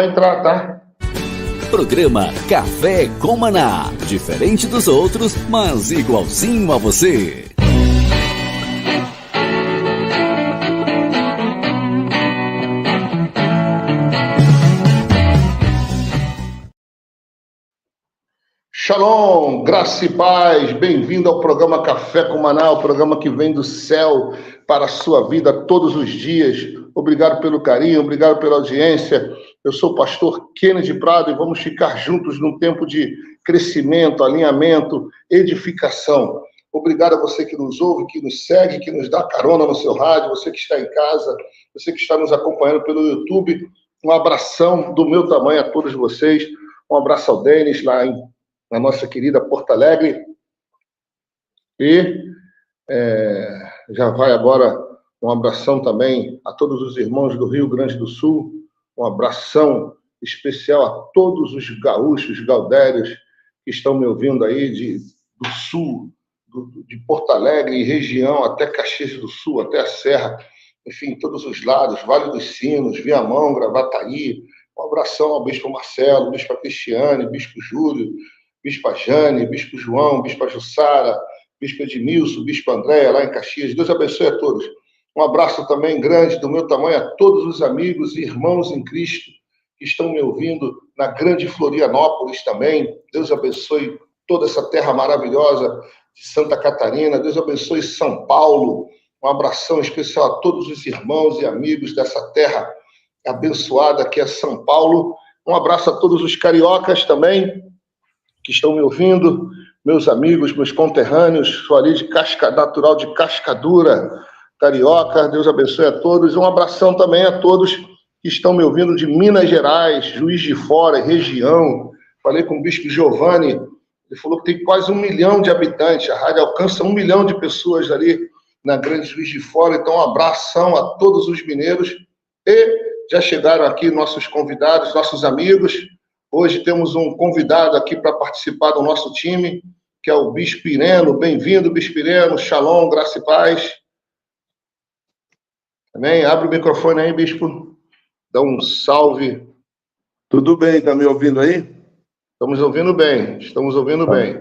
vai entrar, tá? Programa Café com Maná. Diferente dos outros, mas igualzinho a você. Shalom, graça e paz, bem-vindo ao programa Café com Maná, o programa que vem do céu para a sua vida todos os dias. Obrigado pelo carinho, obrigado pela audiência. Eu sou o pastor Kennedy Prado e vamos ficar juntos num tempo de crescimento, alinhamento, edificação. Obrigado a você que nos ouve, que nos segue, que nos dá carona no seu rádio, você que está em casa, você que está nos acompanhando pelo YouTube. Um abração do meu tamanho a todos vocês. Um abraço ao Denis, lá na nossa querida Porto Alegre. E já vai agora um abração também a todos os irmãos do Rio Grande do Sul, um abração especial a todos os gaúchos, gaudérios que estão me ouvindo aí do Sul, de Porto Alegre e região, até Caxias do Sul, até a Serra, enfim, todos os lados, Vale dos Sinos, Viamão, Gravataí. Um abração ao Bispo Marcelo, Bispo Cristiane, Bispo Júlio, Bispa Jane, Bispo João, Bispa Jussara, Bispo Edmilson, Bispo Andréia, lá em Caxias. Deus abençoe a todos. Um abraço também grande do meu tamanho a todos os amigos e irmãos em Cristo que estão me ouvindo na grande Florianópolis também. Deus abençoe toda essa terra maravilhosa de Santa Catarina. Deus abençoe São Paulo. Um abração especial a todos os irmãos e amigos dessa terra abençoada que é São Paulo. Um abraço a todos os cariocas também que estão me ouvindo, meus amigos, meus conterrâneos, sou ali natural de Cascadura, carioca. Deus abençoe a todos. Um abração também a todos que estão me ouvindo de Minas Gerais, Juiz de Fora, região. Falei com o Bispo Giovanni, ele falou que tem quase 1 milhão de habitantes, a rádio alcança 1 milhão de pessoas ali na grande Juiz de Fora. Então, um abração a todos os mineiros. E já chegaram aqui nossos convidados, nossos amigos. Hoje temos um convidado aqui para participar do nosso time, que é o Bispo Ireno. Bem-vindo, Bispo Ireno. Shalom, graça e paz. Amém? Abre o microfone aí, Bispo. Dá um salve. Tudo bem, está me ouvindo aí? Estamos ouvindo bem, estamos ouvindo bem.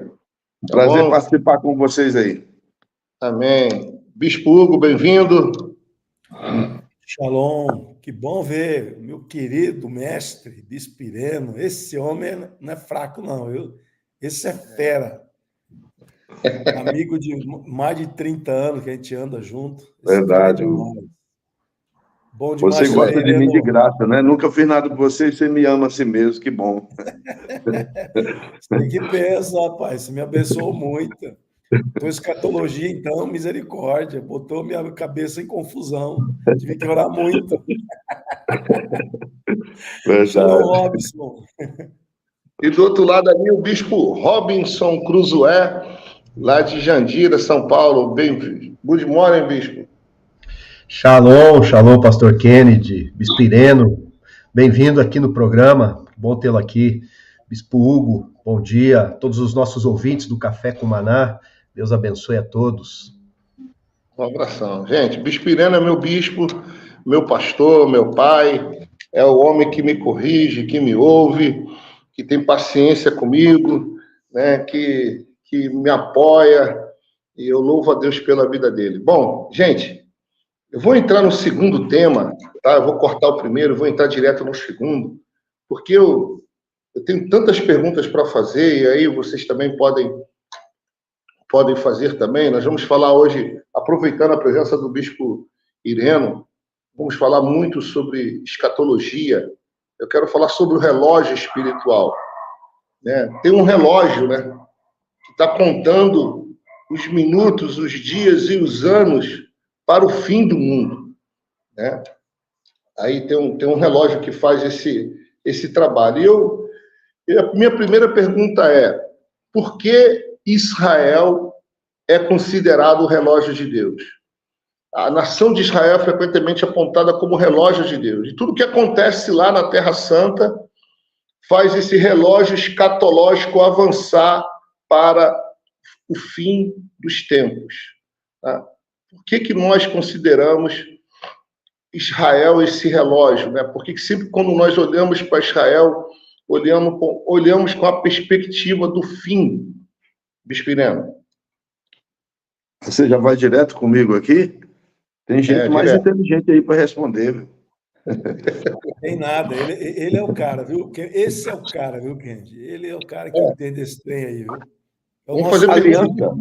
Tá Prazer bom? Participar com vocês aí. Amém. Bispo Hugo, bem-vindo. Shalom, que bom ver meu querido mestre Bispo Ireno. Esse homem não é fraco, não, viu? Esse é fera. Amigo de mais de 30 anos que a gente anda junto. Verdade. Bom demais. Você gosta de mim de graça, né? Nunca fiz nada por você e você me ama assim mesmo, que bom. Você que pensa, rapaz, você me abençoou muito. Tua escatologia, então, misericórdia, botou minha cabeça em confusão. Tive que orar muito. Shalom, Robson. E do outro lado ali, o Bispo Robinson Cruzoé, lá de Jandira, São Paulo. Bem-vindo. Good morning, Bispo. Shalom, shalom, Pastor Kennedy, Bispo Ireno. Bem-vindo aqui no programa. Bom tê-lo aqui. Bispo Hugo, bom dia. A todos os nossos ouvintes do Café com Maná. Deus abençoe a todos. Um abração. Gente, Bispo Ireno é meu bispo, meu pastor, meu pai. É o homem que me corrige, que me ouve, que tem paciência comigo, né, que me apoia. E eu louvo a Deus pela vida dele. Bom, gente, eu vou entrar no segundo tema, tá? Eu vou cortar o primeiro, vou entrar direto no segundo, porque eu tenho tantas perguntas para fazer, e aí vocês também podem fazer também. Nós vamos falar hoje, aproveitando a presença do Bispo Ireno, vamos falar muito sobre escatologia. Eu quero falar sobre o relógio espiritual, né? Tem um relógio, né, que está contando os minutos, os dias e os anos para o fim do mundo, né? Aí tem um relógio que faz esse trabalho. E a minha primeira pergunta é: por que Israel é considerado o relógio de Deus? A nação de Israel é frequentemente apontada como relógio de Deus. E tudo que acontece lá na Terra Santa faz esse relógio escatológico avançar para o fim dos tempos. Tá? Por que nós consideramos Israel, esse relógio, né? Por que sempre quando nós olhamos para Israel, olhamos com a perspectiva do fim, Bispireno? Você já vai direto comigo aqui? Tem gente mais direto. inteligente aí para responder, viu? Não tem nada. Ele é o cara, viu? Esse é o cara, viu, Kendi? Ele é o cara que entende esse trem aí, viu? É o Vamos nosso fazer aliança.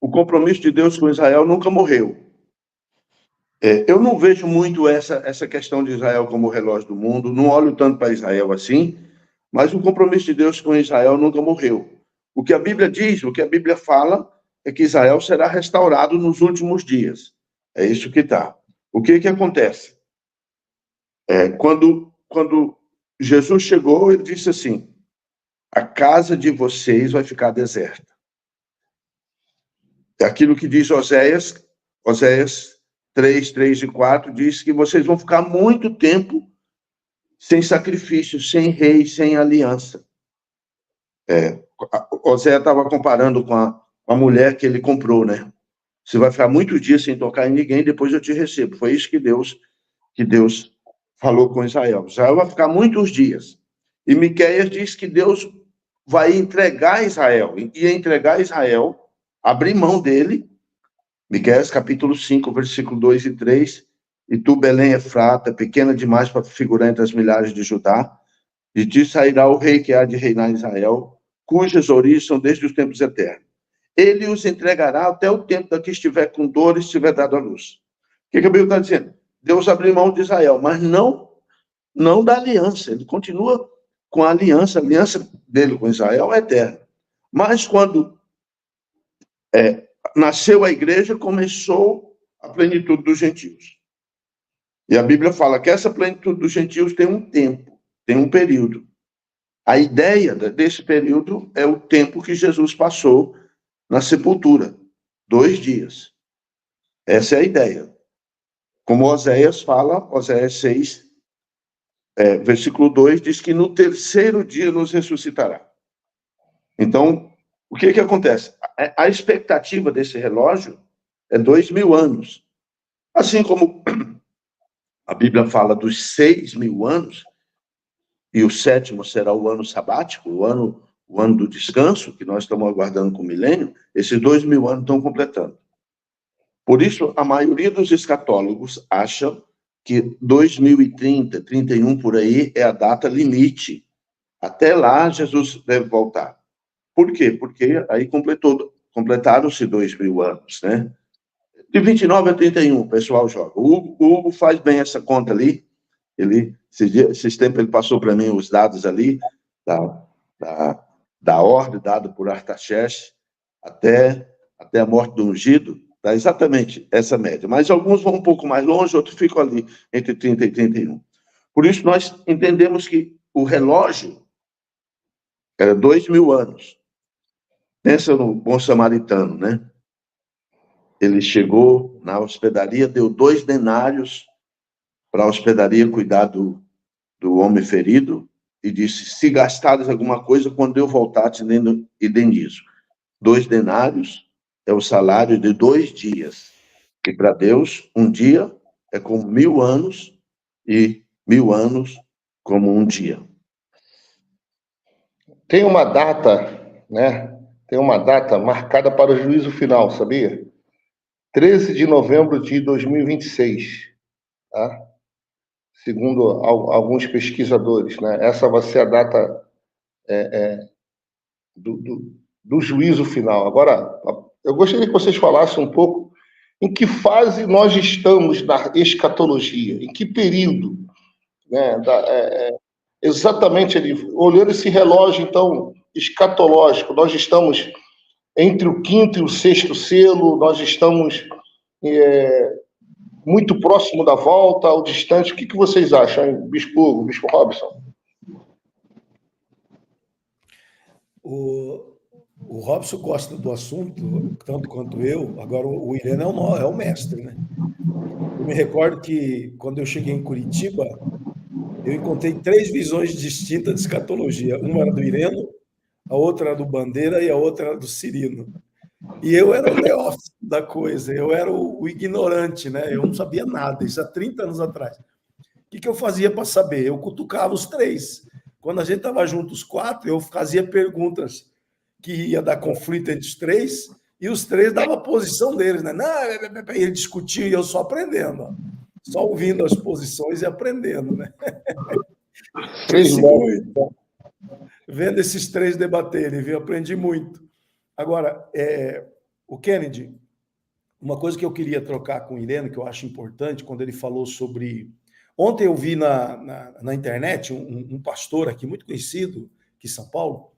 O compromisso de Deus com Israel nunca morreu. Eu não vejo muito essa questão de Israel como o relógio do mundo, não olho tanto para Israel assim, mas o compromisso de Deus com Israel nunca morreu. O que a Bíblia diz, o que a Bíblia fala, é que Israel será restaurado nos últimos dias. É isso que está. O que acontece? Quando Jesus chegou, ele disse assim: a casa de vocês vai ficar deserta. Aquilo que diz Oséias 3, 3 e 4, diz que vocês vão ficar muito tempo sem sacrifício, sem rei, sem aliança. Oséias estava comparando com a mulher que ele comprou, né? Você vai ficar muitos dias sem tocar em ninguém, depois eu te recebo. Foi isso que Deus falou com Israel. Israel vai ficar muitos dias. E Miqueias diz que Deus vai entregar Israel. E entregar Israel, abrir mão dele. Miqueias capítulo 5, versículo 2 e 3. E tu, Belém Efrata, pequena demais para figurar entre as milhares de Judá. De ti sairá o rei que há de reinar em Israel, cujas origens são desde os tempos eternos. Ele os entregará até o tempo da que estiver com dor e estiver dado à luz. O que a Bíblia está dizendo? Deus abriu mão de Israel, mas não da aliança. Ele continua com a aliança dele com Israel é eterna. Mas quando nasceu a igreja, começou a plenitude dos gentios. E a Bíblia fala que essa plenitude dos gentios tem um tempo, tem um período. A ideia desse período é o tempo que Jesus passou na sepultura, 2 dias. Essa é a ideia. Como Oséias fala, Oséias 6, versículo 2, diz que no 3º dia nos ressuscitará. Então, o que acontece? A expectativa desse relógio é 2.000 anos. Assim como a Bíblia fala dos 6.000 anos, e o 7º será o ano sabático, o ano do descanso, que nós estamos aguardando com o milênio, esses 2.000 anos estão completando. Por isso, a maioria dos escatólogos acham que 2030, 31 por aí, é a data limite. Até lá, Jesus deve voltar. Por quê? Porque aí completaram-se 2.000 anos, né? De 29 a 31, o pessoal joga. O Hugo faz bem essa conta ali. Esses tempos ele passou para mim os dados ali da ordem dada por Artaxerxes até a morte do ungido, dá exatamente essa média. Mas alguns vão um pouco mais longe, outros ficam ali entre 30 e 31. Por isso nós entendemos que o relógio era 2.000 anos. Pensa no bom samaritano, né? Ele chegou na hospedaria, deu 2 denários para a hospedaria cuidar do homem ferido e disse: se gastares alguma coisa, quando eu voltar, te indenizo. 2 denários é o salário de 2 dias. E para Deus, um dia é como 1.000 anos e 1.000 anos como um dia. Tem uma data, né? Tem uma data marcada para o juízo final, sabia? 13 de novembro de 2026, tá? Segundo alguns pesquisadores, né? Essa vai ser a data do juízo final. Agora, eu gostaria que vocês falassem um pouco em que fase nós estamos na escatologia, em que período, né? Exatamente ali, olhando esse relógio, então, escatológico, nós estamos entre o 5º e o 6º selo, nós estamos muito próximo da volta, ou distante. O que vocês acham, hein? Bispo Hugo, Bispo Robson? O Robson gosta do assunto, tanto quanto eu. Agora, o Irene é o mestre, né? Eu me recordo que, quando eu cheguei em Curitiba, eu encontrei 3 visões distintas de escatologia. Uma era do Ireno, a outra era do Bandeira e a outra era do Cirino. E eu era o neófito da coisa, eu era o ignorante, né? Eu não sabia nada, isso há 30 anos atrás. O que eu fazia para saber? Eu cutucava os três. Quando a gente estava junto, os quatro, eu fazia perguntas que ia dar conflito entre os três, e os três davam a posição deles, né? Não, ele discutia e eu só aprendendo, ó. Só ouvindo as posições e aprendendo, né? Cresci muito vendo esses três debaterem, viu? Aprendi muito. Agora, o Kennedy, uma coisa que eu queria trocar com o Irene, que eu acho importante, quando ele falou sobre... Ontem eu vi na internet um pastor aqui, muito conhecido, aqui em São Paulo,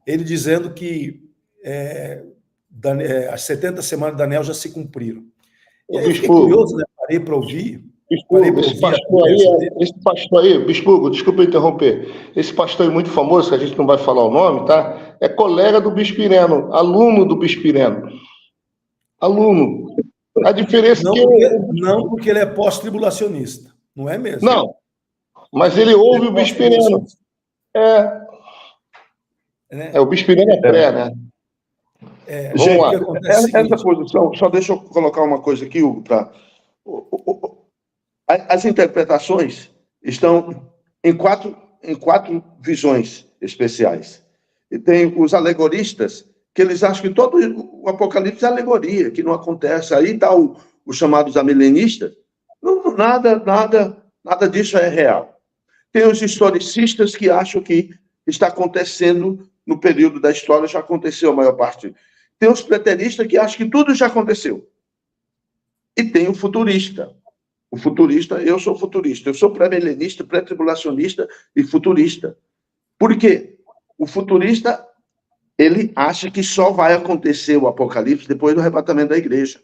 ele dizendo que as 70 semanas de Daniel já se cumpriram. E aí eu fiquei curioso, né? Parei para ouvir. Esse pastor aí, Bispo Hugo, desculpa interromper. Esse pastor é muito famoso, que a gente não vai falar o nome, tá? É colega do Bispo Ireno, aluno do Bispo Ireno. Aluno. A diferença não, é que... Não porque ele é pós-tribulacionista. Não é mesmo? Não. Mas ele ouve o Bispo Ireno. O Bispo Ireno é pré, né? Vamos lá. Essa posição, só deixa eu colocar uma coisa aqui, Hugo, para... As interpretações estão em quatro visões especiais. E tem os alegoristas, que eles acham que todo o Apocalipse é alegoria, que não acontece. Aí está os chamados amilenistas. Nada disso é real. Tem os historicistas que acham que está acontecendo no período da história, já aconteceu a maior parte. Tem os preteristas que acham que tudo já aconteceu. E tem o futurista. O futurista, eu sou futurista. Eu sou pré-milenista, pré-tribulacionista e futurista. Por quê? O futurista, ele acha que só vai acontecer o Apocalipse depois do arrebatamento da igreja.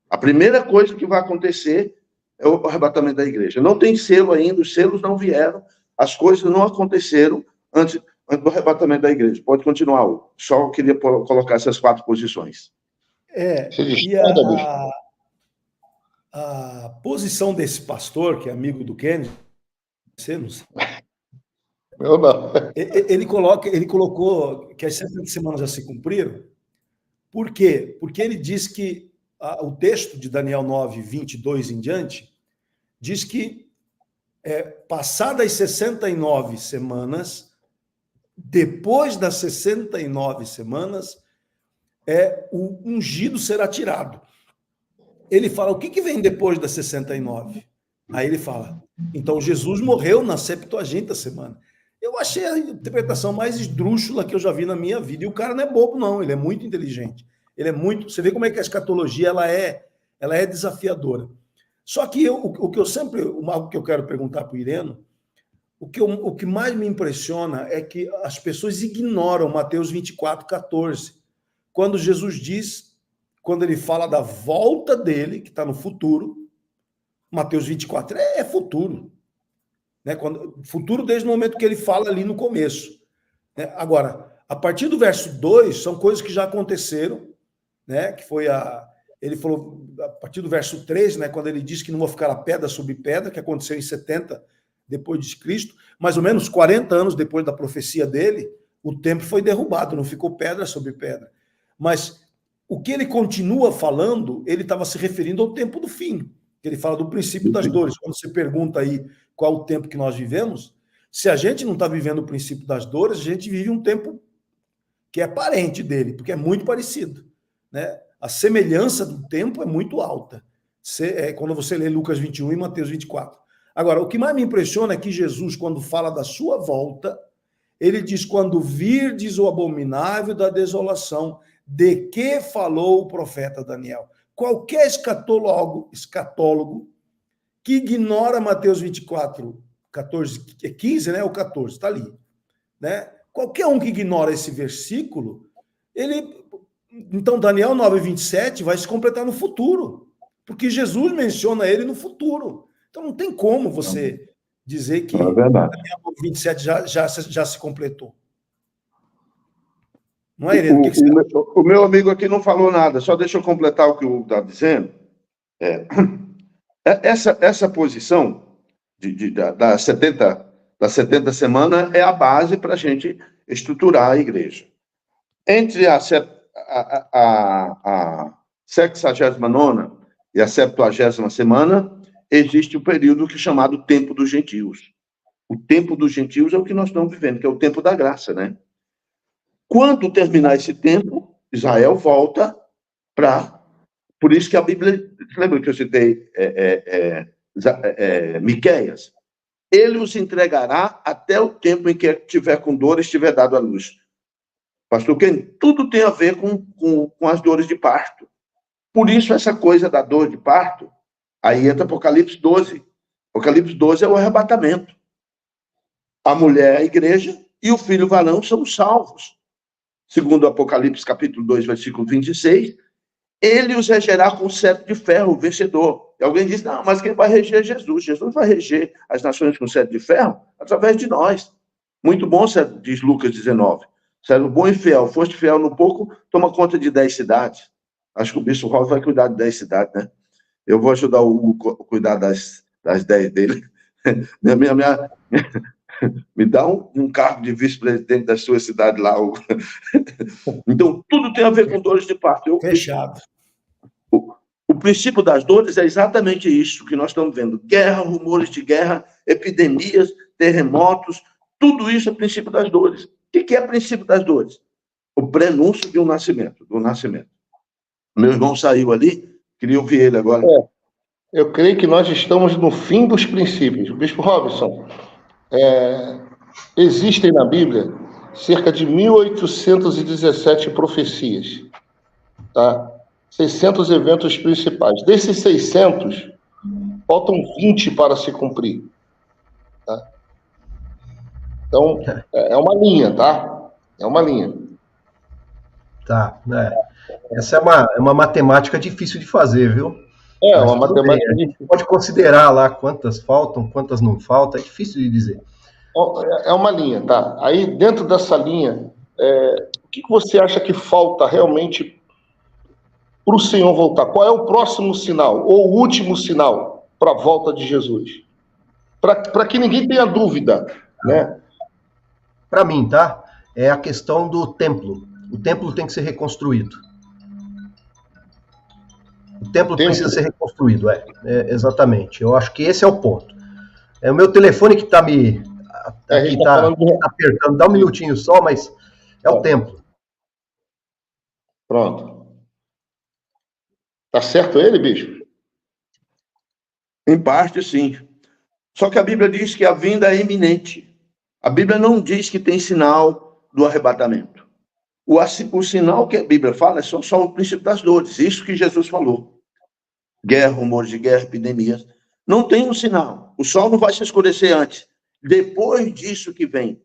A primeira coisa que vai acontecer é o arrebatamento da igreja. Não tem selo ainda, os selos não vieram, as coisas não aconteceram antes do arrebatamento da igreja. Pode continuar, Hugo. Só queria colocar essas quatro posições. E a posição desse pastor, que é amigo do Kennedy, você não sabe. Eu não. Ele colocou que as 70 semanas já se cumpriram. Por quê? Porque ele diz que o texto de Daniel 9, 22 em diante, diz que passadas 69 semanas, depois das 69 semanas, o ungido será tirado. Ele fala, o que vem depois das 69? Aí ele fala, então Jesus morreu na 70ª semana. Eu achei a interpretação mais esdrúxula que eu já vi na minha vida. E o cara não é bobo, não. Ele é muito inteligente. Ele é muito... Você vê como é que a escatologia ela é desafiadora. Só que o que eu sempre... Algo que eu quero perguntar para o Ireno, o que mais me impressiona é que as pessoas ignoram Mateus 24, 14. Quando Jesus diz, quando ele fala da volta dele, que está no futuro, Mateus 24 é futuro. Né? Futuro desde o momento que ele fala ali no começo. Né? Agora, a partir do verso 2, são coisas que já aconteceram, né? Que foi ele falou, a partir do verso 3, né? Quando ele disse que não vai ficar a pedra sobre pedra, que aconteceu em 70 depois de Cristo, mais ou menos 40 anos depois da profecia dele, o templo foi derrubado, não ficou pedra sobre pedra. Mas o que ele continua falando, ele estava se referindo ao tempo do fim. Ele fala do princípio das dores. Quando você pergunta aí qual o tempo que nós vivemos, se a gente não está vivendo o princípio das dores, a gente vive um tempo que é parente dele, porque é muito parecido. Né? A semelhança do tempo é muito alta. Quando você lê Lucas 21 e Mateus 24. Agora, o que mais me impressiona é que Jesus, quando fala da sua volta, ele diz, quando virdes o abominável da desolação, de que falou o profeta Daniel. Qualquer escatólogo que ignora Mateus 24, 14, 15, né? Ou 14, está ali. Né? Qualquer um que ignora esse versículo, então Daniel 9, 27 vai se completar no futuro, porque Jesus menciona ele no futuro. Então não tem como você dizer que Daniel 9, 27 já se completou. Não é, Irene? O meu amigo aqui não falou nada, só deixa eu completar o que o Hugo está dizendo. Essa posição das 70 semanas é a base para a gente estruturar a igreja. Entre a 69ª e a 70ª semana, existe o período que é chamado Tempo dos Gentios. O Tempo dos Gentios é o que nós estamos vivendo, que é o tempo da graça, né? Quando terminar esse tempo, Israel volta para... Por isso que a Bíblia... Lembra que eu citei Miqueias? Ele os entregará até o tempo em que estiver com dor e estiver dado à luz. Pastor Ken, tudo tem a ver com as dores de parto. Por isso, essa coisa da dor de parto, aí entra Apocalipse 12. Apocalipse 12 é o arrebatamento. A mulher é a igreja e o filho varão são os salvos. Segundo Apocalipse, capítulo 2, versículo 26, ele os regerá com cetro de ferro, o vencedor. E alguém diz, não, mas quem vai reger é Jesus. Jesus vai reger as nações com cetro de ferro através de nós. Muito bom, diz Lucas 19. Sendo bom e fiel, foste fiel no pouco, toma conta de 10 cidades. Acho que o bispo Raul vai cuidar de 10 cidades, né? Eu vou ajudar o Hugo a cuidar das 10 dele. Me dá um cargo de vice-presidente da sua cidade lá, Hugo. Então, tudo tem a ver com dores de parto. Fechado. O princípio das dores é exatamente isso que nós estamos vendo. Guerra, rumores de guerra, epidemias, terremotos, tudo isso é princípio das dores. O que é princípio das dores? O prenúncio de um nascimento, do nascimento. Meu irmão saiu ali, queria ouvir ele agora. Eu creio que nós estamos no fim dos princípios. Bispo Robson, existem na Bíblia cerca de 1817 profecias, tá? 600 eventos principais. Desses 600, faltam 20 para se cumprir. Tá? Então, é uma linha, tá? É uma linha. Tá, essa é uma matemática difícil de fazer, viu? Uma matemática a gente pode considerar lá quantas faltam, quantas não faltam, é difícil de dizer. É uma linha, tá? Aí, dentro dessa linha, o que você acha que falta realmente para o Senhor voltar? Qual é o próximo sinal, ou o último sinal para a volta de Jesus? Para que ninguém tenha dúvida, né? Para mim, tá? É a questão do templo. O templo tem que ser reconstruído. O templo precisa ser reconstruído, exatamente. Eu acho que esse é o ponto. É o meu telefone que está me apertando. Dá um minutinho só, mas é o templo. Pronto. Tá certo ele, bispo? Em parte, sim. Só que a Bíblia diz que a vinda é iminente. A Bíblia não diz que tem sinal do arrebatamento. O sinal que a Bíblia fala é só o princípio das dores. Isso que Jesus falou. Guerra, rumores de guerra, epidemias. Não tem um sinal. O sol não vai se escurecer antes. Depois disso que vem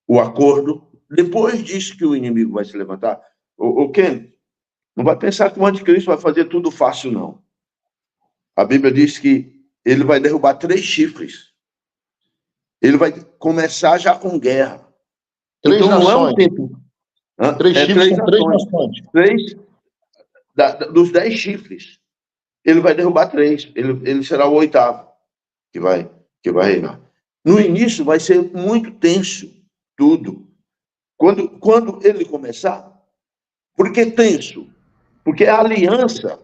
o acordo. Depois disso que o inimigo vai se levantar. O Ken, não vai pensar que o anticristo vai fazer tudo fácil, não. A Bíblia diz que ele vai derrubar 3 chifres. Ele vai começar já com guerra. 3 então, nações. Não é um tempo. 3 chifres são 3 nações. 3 dos 10 chifres. Ele vai derrubar 3. Ele será o 8º que vai reinar. No início vai ser muito tenso tudo. Quando ele começar, por que tenso? Porque a aliança,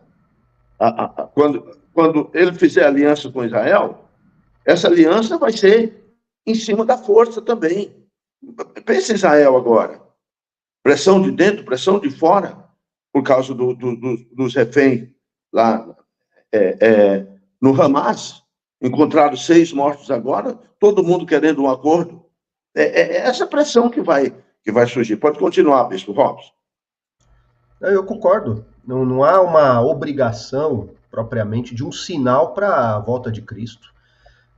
quando ele fizer aliança com Israel, essa aliança vai ser em cima da força também. Pensa em Israel agora. Pressão de dentro, pressão de fora, por causa dos reféns lá no Hamas. Encontraram 6 mortos agora, todo mundo querendo um acordo. É essa pressão que vai surgir. Pode continuar, bispo Robson. Eu concordo. Não há uma obrigação, propriamente, de um sinal para a volta de Cristo.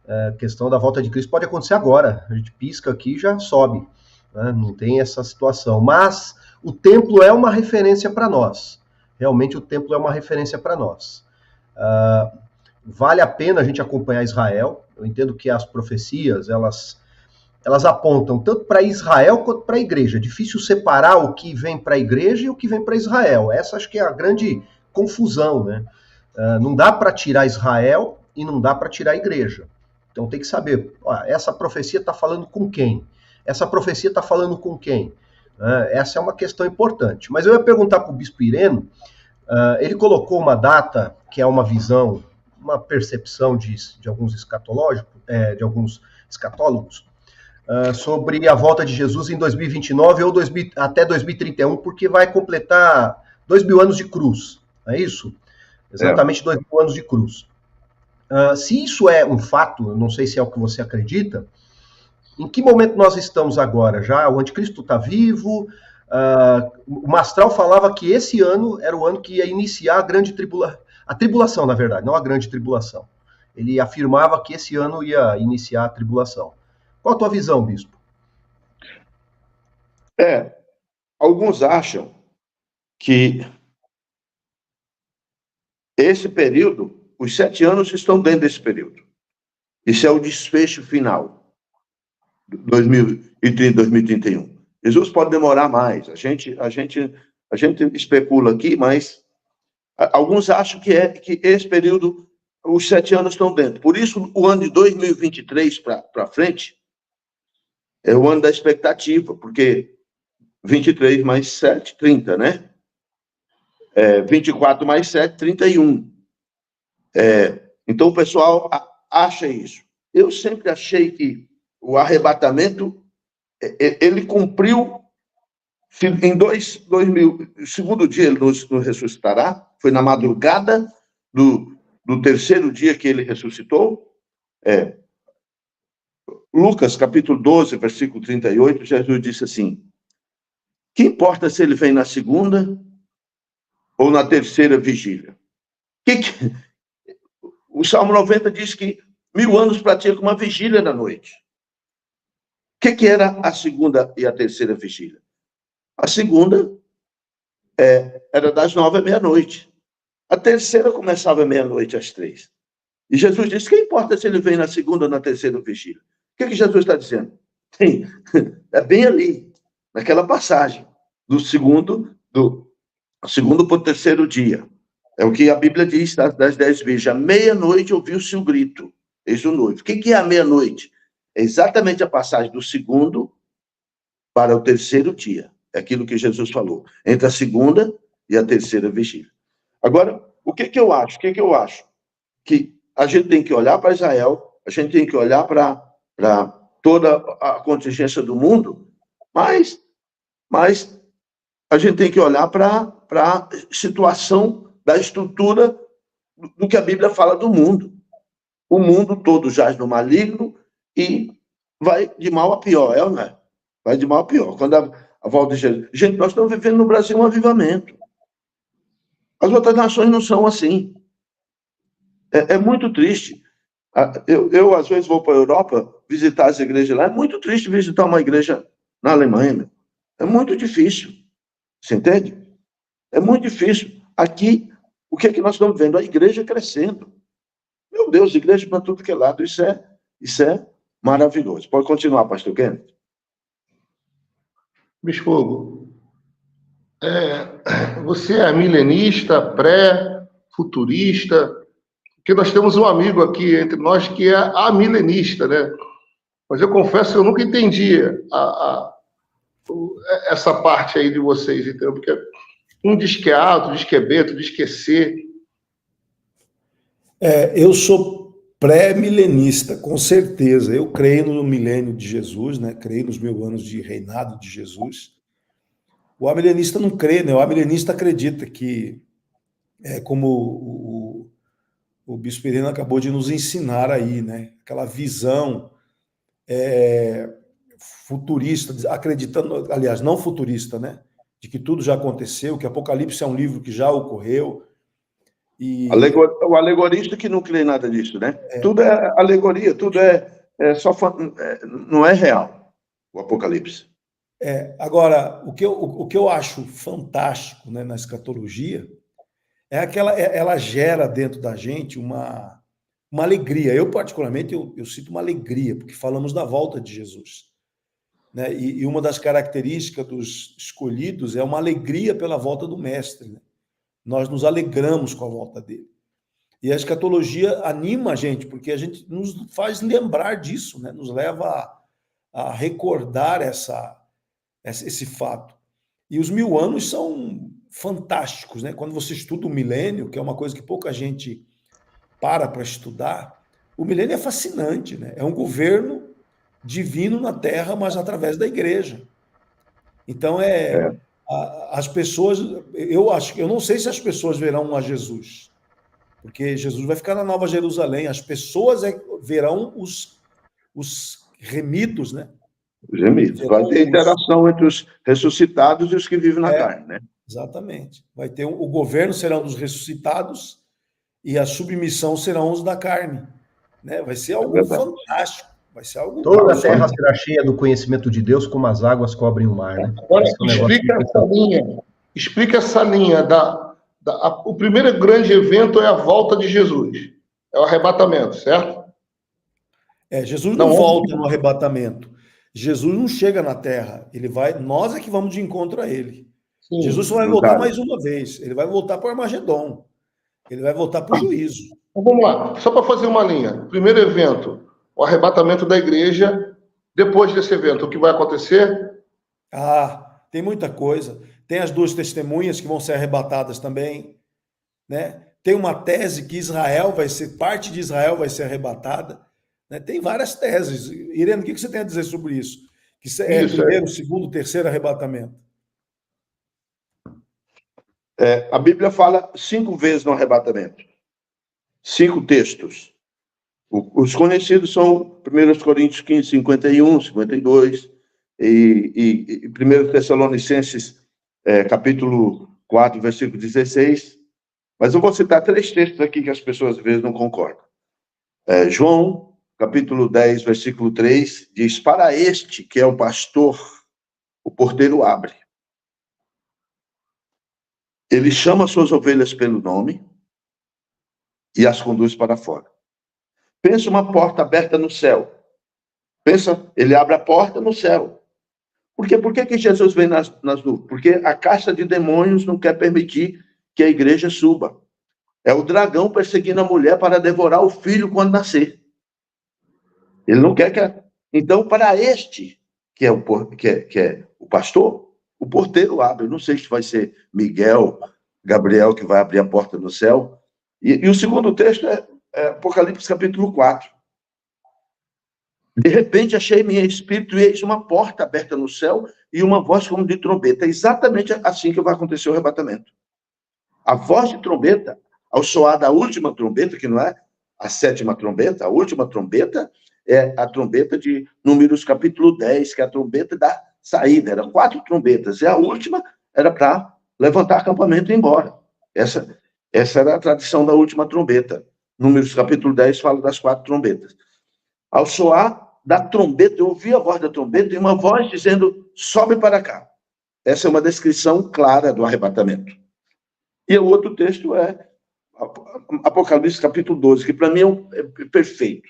A questão da volta de Cristo pode acontecer agora. A gente pisca aqui e já sobe. Né? Não tem essa situação. Mas o templo é uma referência para nós. Realmente o templo é uma referência para nós. Vale a pena a gente acompanhar Israel. Eu entendo que as profecias, elas apontam tanto para Israel quanto para a igreja. É difícil separar o que vem para a igreja e o que vem para Israel. Essa acho que é a grande confusão, né? Não dá para tirar Israel e não dá para tirar a igreja. Então tem que saber, essa profecia está falando com quem? Essa profecia está falando com quem? né? Essa é uma questão importante. Mas eu ia perguntar para o Bispo Ireno, ele colocou uma data, que é uma visão, uma percepção de alguns escatológicos, de alguns escatólogos, sobre a volta de Jesus em 2029 ou até 2031, porque vai completar 2.000 anos de cruz, não é isso? Exatamente 2.000 anos de cruz. Se isso é um fato, eu não sei se é o que você acredita, em que momento nós estamos agora? Já o anticristo está vivo? O Mastral falava que esse ano era o ano que ia iniciar a grande tribulação, a tribulação, na verdade, não a grande tribulação. Ele afirmava que esse ano ia iniciar a tribulação. Qual a tua visão, bispo? Alguns acham que esse período, os 7 anos estão dentro desse período. Isso é o desfecho final, 2030, 2031. Jesus pode demorar mais. A gente especula aqui, mas alguns acham que esse período, os 7 anos estão dentro. Por isso, o ano de 2023 para frente é o ano da expectativa, porque 23 mais 7, 30, né? 24 mais 7, 31. Então, o pessoal acha isso. Eu sempre achei que o arrebatamento, ele cumpriu em 2000. O segundo dia ele nos ressuscitará. Foi na madrugada do 3º dia que ele ressuscitou. Lucas, capítulo 12, versículo 38, Jesus disse assim: que importa se ele vem na segunda ou na 3ª vigília? O Salmo 90 diz que 1000 anos para ti é como uma vigília da noite. O que era a segunda e a 3ª vigília? A segunda era das 9 à meia-noite. A 3ª começava à meia-noite às 3. E Jesus disse: que importa se ele vem na segunda ou na 3ª vigília? O que Jesus está dizendo? É bem ali, naquela passagem, do segundo para o 3º dia. É o que a Bíblia diz das 10 virgens. À meia-noite ouviu-se o grito, eis o noivo. O que é a meia-noite? É exatamente a passagem do segundo para o 3º dia. É aquilo que Jesus falou, entre a segunda e a 3ª vigília. Agora, o que eu acho? Que a gente tem que olhar para Israel, a gente tem que olhar para toda a contingência do mundo, mas a gente tem que olhar para a situação da estrutura do que a Bíblia fala do mundo. O mundo todo jaz no maligno e vai de mal a pior, não é? Vai de mal a pior. Quando a volta de Jesus... Gente, nós estamos vivendo no Brasil um avivamento. As outras nações não são assim. É muito triste. Eu, às vezes, vou para a Europa visitar as igrejas lá. É muito triste visitar uma igreja na Alemanha. Meu. É muito difícil. Você entende? É muito difícil. Aqui, o que é que nós estamos vendo? A igreja crescendo. Meu Deus, igreja para tudo que é lado. Isso é maravilhoso. Pode continuar, pastor Kenneth. Bispo Hugo, você é milenista, pré-futurista? Porque nós temos um amigo aqui entre nós que é amilenista, né? Mas eu confesso que eu nunca entendi essa parte aí de vocês, então, porque um diz que é A, outro diz que é B, outro diz que é C. Eu sou pré-milenista, com certeza. Eu creio no milênio de Jesus, né? Creio nos 1000 anos de reinado de Jesus. O amilenista não crê, né? O amilenista acredita que, como o Bispo Ireno acabou de nos ensinar aí, né? Aquela visão futurista, acreditando, aliás, não futurista, né? De que tudo já aconteceu, que Apocalipse é um livro que já ocorreu. E... O alegorista que não crê nada disso, né? Tudo é alegoria, tudo não é real, o Apocalipse. Agora, o que eu acho fantástico, né, na escatologia é ela gera dentro da gente uma alegria. Eu, particularmente, eu sinto uma alegria, porque falamos da volta de Jesus. Né? E uma das características dos escolhidos é uma alegria pela volta do Mestre. Né? Nós nos alegramos com a volta dele. E a escatologia anima a gente, porque a gente nos faz lembrar disso, né? Nos leva a recordar essa esse fato. E os 1000 anos são fantásticos, né? Quando você estuda o milênio, que é uma coisa que pouca gente para estudar, o milênio é fascinante, né? É um governo divino na Terra, mas através da igreja. Então, as pessoas, eu não sei se as pessoas verão a Jesus, porque Jesus vai ficar na Nova Jerusalém, as pessoas verão os remidos, né? Os remidos. Vai ter interação entre os ressuscitados e os que vivem na carne, né? Exatamente. Vai ter o governo serão dos ressuscitados e a submissão serão os da carne, né? Vai ser algo fantástico. Vai ser algo. Toda a terra será cheia do conhecimento de Deus, como as águas cobrem o mar, né? Agora, explica essa linha o primeiro grande evento é a volta de Jesus, é o arrebatamento, certo? Jesus não volta no arrebatamento. Jesus não chega na terra, ele vai, nós é que vamos de encontro a ele. Sim, Jesus só vai voltar mais uma vez, ele vai voltar para o Armagedon, ele vai voltar para o juízo. Então, vamos lá, só para fazer uma linha. Primeiro evento, o arrebatamento da igreja. Depois desse evento, o que vai acontecer? Tem muita coisa. Tem as 2 testemunhas que vão ser arrebatadas também, né? Tem uma tese que parte de Israel vai ser arrebatada, né? Tem várias teses. Irene, o que você tem a dizer sobre isso? Que é primeiro, segundo, terceiro arrebatamento? A Bíblia fala 5 vezes no arrebatamento. 5 textos. Os conhecidos são 1 Coríntios 15, 51, 52, e 1 Tessalonicenses, capítulo 4, versículo 16. Mas eu vou citar 3 textos aqui que as pessoas às vezes não concordam. João, capítulo 10, versículo 3, diz: para este que é o pastor, o porteiro abre. Ele chama suas ovelhas pelo nome e as conduz para fora. Pensa uma porta aberta no céu. Pensa, ele abre a porta no céu. Por que Jesus vem nas nuvens? Porque a casta de demônios não quer permitir que a igreja suba. É o dragão perseguindo a mulher para devorar o filho quando nascer. Ele não quer que... Então, para este, que é o pastor, o porteiro abre. Eu não sei se vai ser Miguel, Gabriel, que vai abrir a porta no céu. E o segundo texto é Apocalipse capítulo 4. De repente achei meu espírito e eis uma porta aberta no céu e uma voz como de trombeta. É exatamente assim que vai acontecer o arrebatamento. A voz de trombeta, ao soar da última trombeta, que não é a 7ª trombeta, a última trombeta é a trombeta de Números capítulo 10, que é a trombeta da saída. Eram 4 trombetas. E a última era para levantar acampamento e ir embora. Essa era a tradição da última trombeta. Números capítulo 10 fala das 4 trombetas. Ao soar da trombeta, eu ouvi a voz da trombeta e uma voz dizendo: sobe para cá. Essa é uma descrição clara do arrebatamento. E o outro texto é Apocalipse capítulo 12, que para mim é perfeito.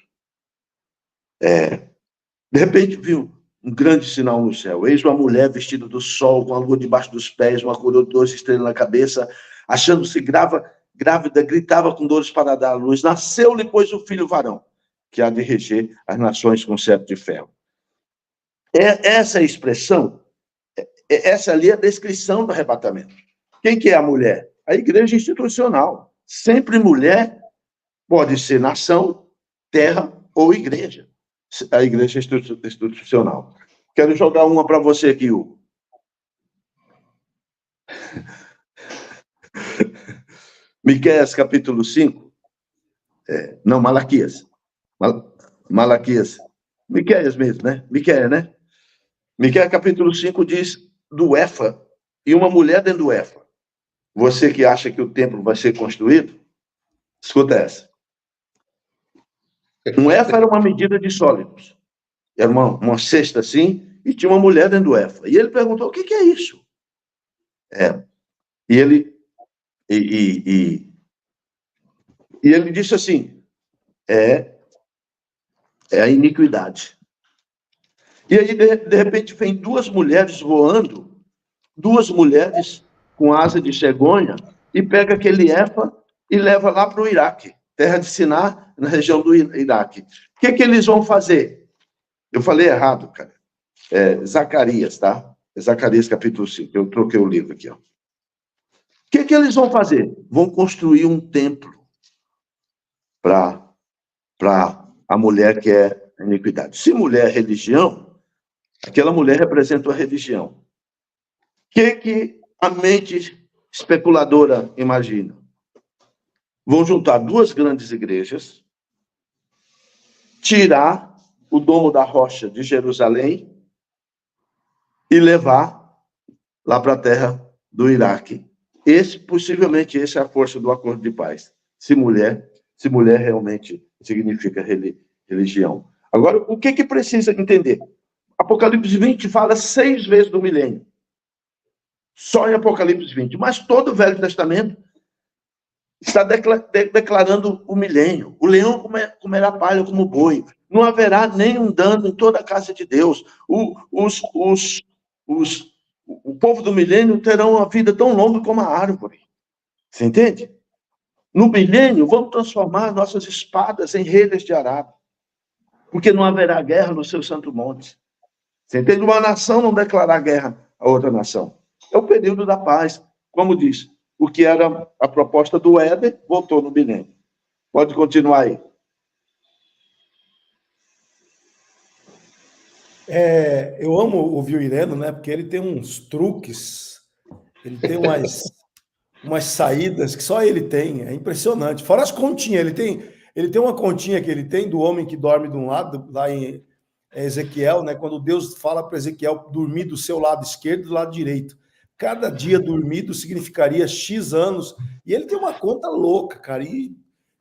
De repente viu um grande sinal no céu. Eis uma mulher vestida do sol, com a lua debaixo dos pés, uma coroa de 12 estrelas na cabeça, achando-se grávida, gritava com dores para dar à luz. Nasceu-lhe, pois, o filho varão, que há de reger as nações com cetro de ferro. Essa expressão, essa ali é a descrição do arrebatamento. Quem que é a mulher? A igreja institucional. Sempre mulher pode ser nação, terra ou igreja. A igreja institucional. Quero jogar uma para você aqui, Hugo. Miqueias capítulo 5. Não, Malaquias. Malaquias. Miqueias mesmo, né? Miqueias, né? Miqueias capítulo 5 diz do Éfa e uma mulher dentro do Éfa. Você que acha que o templo vai ser construído, escuta essa. Um Éfa era uma medida de sólidos. Era uma cesta assim, e tinha uma mulher dentro do Éfa. E ele perguntou: o que é isso? E ele disse assim: é a iniquidade. E aí, de repente, vem 2 mulheres voando, 2 mulheres com asa de cegonha, e pega aquele Éfa e leva lá para o Iraque, terra de Siná, na região do Iraque. O que eles vão fazer? Eu falei errado, cara. Zacarias, tá? Zacarias capítulo 5. Eu troquei o livro aqui, ó. O que eles vão fazer? Vão construir um templo para a mulher que é a iniquidade. Se mulher é religião, aquela mulher representa a religião. O que a mente especuladora imagina? Vão juntar duas grandes igrejas, tirar o domo da rocha de Jerusalém e levar lá para a terra do Iraque. Possivelmente, essa é a força do acordo de paz. Se mulher realmente significa religião. Agora, o que precisa entender? Apocalipse 20 fala 6 vezes do milênio. Só em Apocalipse 20. Mas todo o Velho Testamento está declarando o milênio. O leão comerá palha como boi. Não haverá nenhum dano em toda a casa de Deus. O povo do milênio terão uma vida tão longa como a árvore. Você entende? No milênio, vamos transformar nossas espadas em redes de arado. Porque não haverá guerra no seu santo monte. Você entende? Uma nação não declarar guerra a outra nação. É o período da paz. Como diz, o que era a proposta do Éden, voltou no milênio. Pode continuar aí. Eu amo ouvir o Ireno, né? Porque ele tem uns truques, ele tem umas saídas que só ele tem. É impressionante. Fora as continhas, ele tem uma continha que ele tem do homem que dorme de um lado, lá em Ezequiel, né? Quando Deus fala para Ezequiel dormir do seu lado esquerdo e do lado direito. Cada dia dormido significaria X anos. E ele tem uma conta louca, cara. E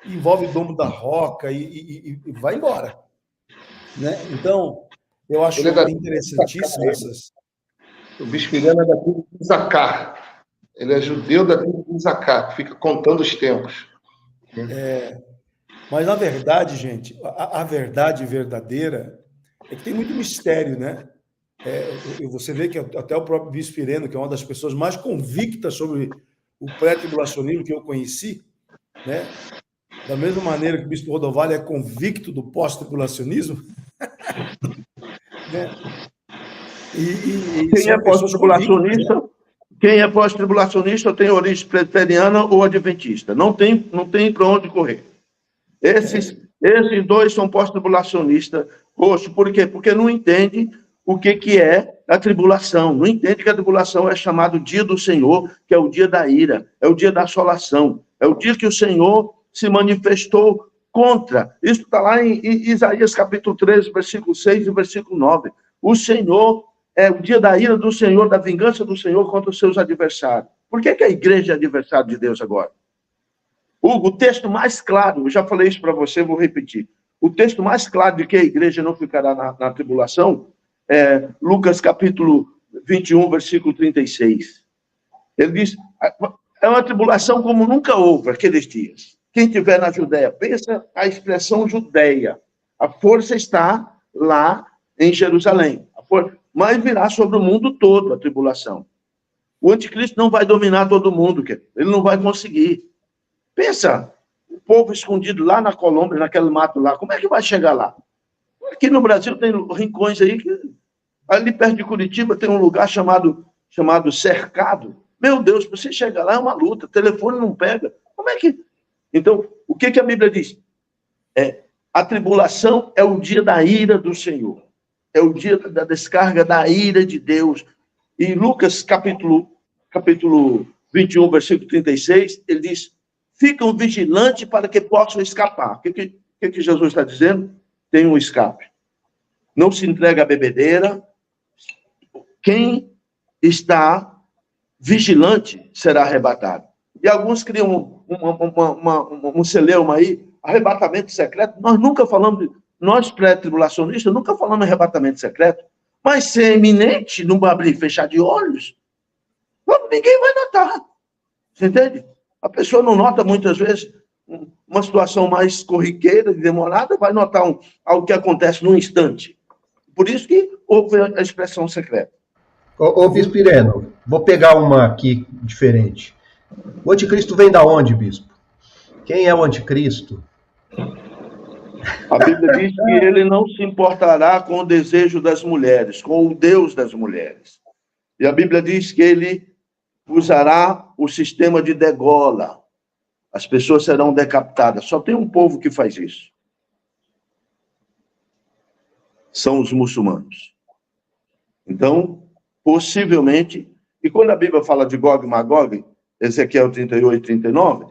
envolve o domo da roca e vai embora. Né? Então, eu acho interessantíssimo essas... O bispo Ireno é da tribo de Isacar. Ele é judeu da tribo de Isacar, que fica contando os tempos. Mas, na verdade, gente, a verdade verdadeira é que tem muito mistério, né? Você vê que até o próprio bispo Ireno, que é uma das pessoas mais convictas sobre o pré-tribulacionismo que eu conheci, né? Da mesma maneira que o bispo Rodovalho é convicto do pós-tribulacionismo, né? Quem é pós-tribulacionista? Quem é pós-tribulacionista tem origem presbiteriana ou adventista. Não tem para onde correr. Esses dois são pós-tribulacionistas. Poxa, por quê? Porque não entende o que é a tribulação. Não entende que a tribulação é chamado dia do Senhor, que é o dia da ira, é o dia da assolação, é o dia que o Senhor se manifestou contra. Isso está lá em Isaías capítulo 13, versículo 6 e versículo 9. O Senhor é o dia da ira do Senhor, da vingança do Senhor contra os seus adversários. Por que a igreja é adversário de Deus agora? Hugo, o texto mais claro, eu já falei isso para você, vou repetir. O texto mais claro de que a igreja não ficará na tribulação é Lucas capítulo 21, versículo 36. Ele diz, é uma tribulação como nunca houve aqueles dias. Quem estiver na Judéia, pensa a expressão Judéia. A força está lá em Jerusalém. Mas virá sobre o mundo todo a tribulação. O anticristo não vai dominar todo mundo, ele não vai conseguir. Pensa, o povo escondido lá na Colômbia, naquele mato lá, como é que vai chegar lá? Aqui no Brasil tem rincões aí, ali perto de Curitiba tem um lugar chamado Cercado. Meu Deus, para você chegar lá é uma luta, o telefone não pega. Como é que... Então, o que a Bíblia diz? A tribulação é o dia da ira do Senhor. É o dia da descarga da ira de Deus. E Lucas, capítulo 21, versículo 36, ele diz, ficam vigilantes para que possam escapar. O que Jesus está dizendo? Tem um escape. Não se entrega à bebedeira. Quem está vigilante será arrebatado. E alguns criam um celeuma aí, arrebatamento secreto. Nós nunca falamos, nós pré-tribulacionistas, nunca falamos em arrebatamento secreto. Mas se é iminente, não vai abrir e fechar de olhos, ninguém vai notar. Você entende? A pessoa não nota muitas vezes uma situação mais corriqueira, demorada, vai notar algo que acontece num instante. Por isso que houve a expressão secreta. Ô Bispo Ireno, vou pegar uma aqui diferente. O anticristo vem da onde, Bispo? Quem é o anticristo? A Bíblia diz que ele não se importará com o desejo das mulheres, com o Deus das mulheres. E a Bíblia diz que ele usará o sistema de degola. As pessoas serão decapitadas. Só tem um povo que faz isso. São os muçulmanos. Então, possivelmente, e quando a Bíblia fala de Gog e Magog, Ezequiel 38, 39,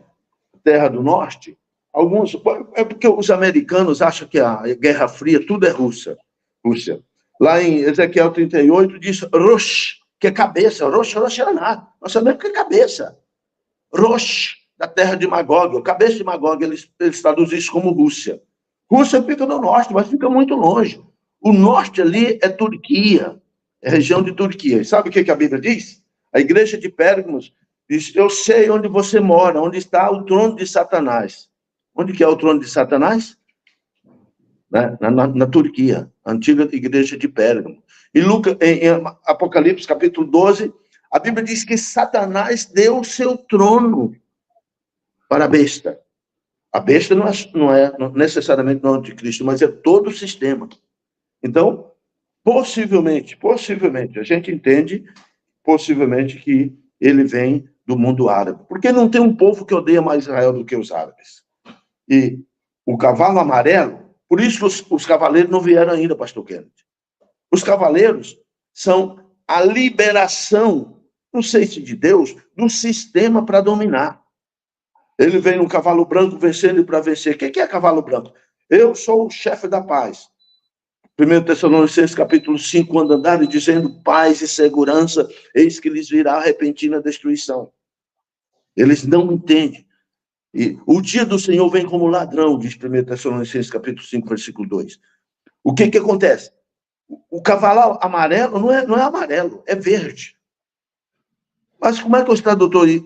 terra do norte, alguns, é porque os americanos acham que a Guerra Fria tudo é Rússia. Lá em Ezequiel 38 diz Rosh, que é cabeça. Rosh era nada. Nós sabemos que é cabeça. Rosh, da terra de Magog, a cabeça de Magog, eles traduzem isso como Rússia. Rússia fica no norte, mas fica muito longe. O norte ali é Turquia, é região de Turquia. E sabe o que a Bíblia diz? A igreja de Pérgamos diz, eu sei onde você mora, onde está o trono de Satanás. Onde que é o trono de Satanás? Na Turquia, a antiga igreja de Pérgamo. E em Apocalipse, capítulo 12, a Bíblia diz que Satanás deu o seu trono para a besta. A besta não é necessariamente o anticristo, mas é todo o sistema. Então, possivelmente, a gente entende, possivelmente, que ele vem do mundo árabe. Porque não tem um povo que odeia mais Israel do que os árabes. E o cavalo amarelo, por isso que os cavaleiros não vieram ainda, pastor Kennedy. Os cavaleiros são a liberação, não sei se de Deus, do sistema para dominar. Ele vem num cavalo branco vencendo para vencer. O que é cavalo branco? Eu sou o chefe da paz. 1 Tessalonicenses, capítulo 5, andando dizendo paz e segurança, eis que lhes virá a repentina destruição. Eles não entendem. E o dia do Senhor vem como ladrão, diz 1 Tessalonicenses, capítulo 5, versículo 2. O que acontece? O cavalo amarelo não é amarelo, é verde. Mas como é que os tradutores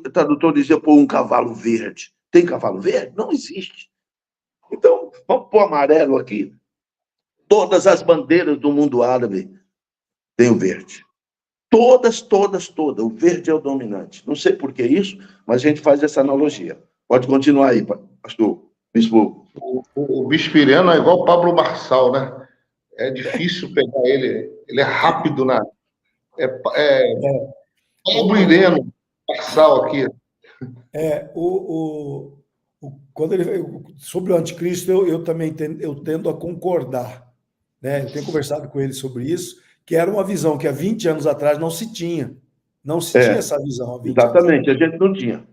diziam pôr um cavalo verde? Tem cavalo verde? Não existe. Então, vamos pôr amarelo aqui. Todas as bandeiras do mundo árabe têm o verde. Todas. O verde é o dominante. Não sei por que isso, mas a gente faz essa analogia. Pode continuar aí, pastor Bispo. O Bispireno é igual o Pablo Marçal, né? É difícil pegar ele. Ele é rápido na... Pablo Ireno, Marçal aqui. Quando sobre o anticristo, eu também tendo a concordar. Né? Eu tenho conversado com ele sobre isso, que era uma visão que há 20 anos atrás não se tinha. Não se tinha essa visão há 20 exatamente, anos. A gente não tinha.